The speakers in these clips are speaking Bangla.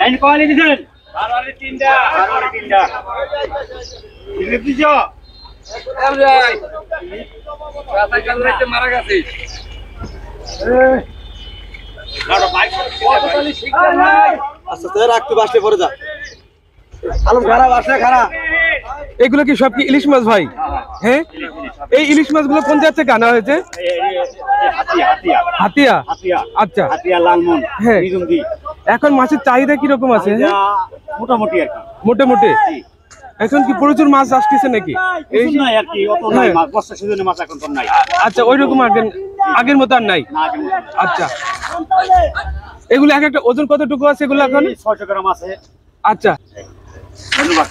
আইন কয়লি দিছেন? 12 তিনটা 12 তিনটা ইলিশ দিছো? এম যাই রাতে কাল রাতে মারা গেছে আচ্ছা স্যার রাখতে বাসে পড়ে যা আলম খারাপ আসে খারাপ। এগুলো কি সব কি ইলিশ মাছ ভাই? হ্যাঁ, এই ইলিশ মাছগুলো কোন জায়গা থেকে আনা হয়েছে? হাতিয়া। আচ্ছা, হাতিয়া লালমন হ্যাঁ। নিজুমদি এখন মাছের চাহিদা কিরকম আছে? মোটামুটি আর কি মোটামুটি। এখন কি প্রচুর মাছ আসতেছে নাকি? এই নাই আর কি, অত নাই মাছ, বর্ষা সিজনে মাছ এখন তো নাই। আচ্ছা, ওইরকম আগের মতো আর নাই। আচ্ছা, এগুলো এক একটা ওজন কতটুকু আছে এগুলো এখন? 600 গ্রাম আছে। আচ্ছা, ধন্যবাদ।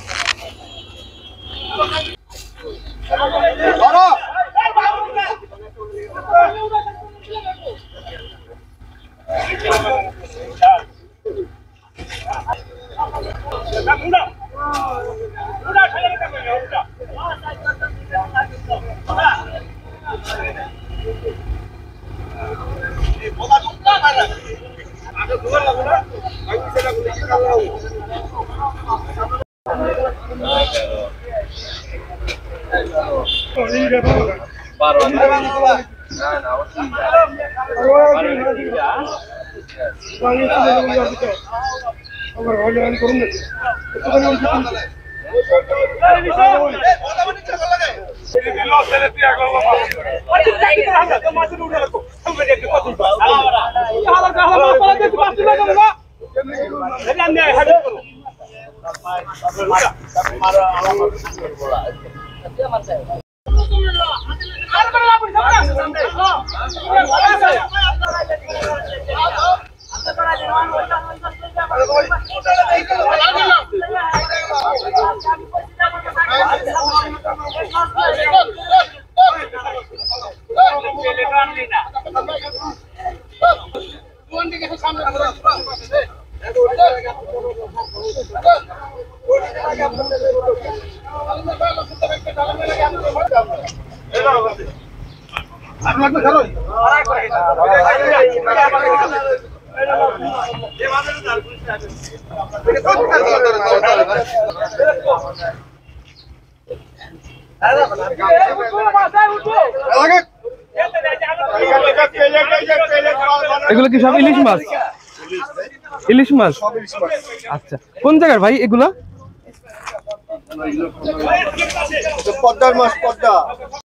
এগুলো কি সব ইলিশ মাছ? ইলিশ মাছ। আচ্ছা, কোন জায়গার ভাই এগুলা? পদ্মার মাছ, পদ্মা।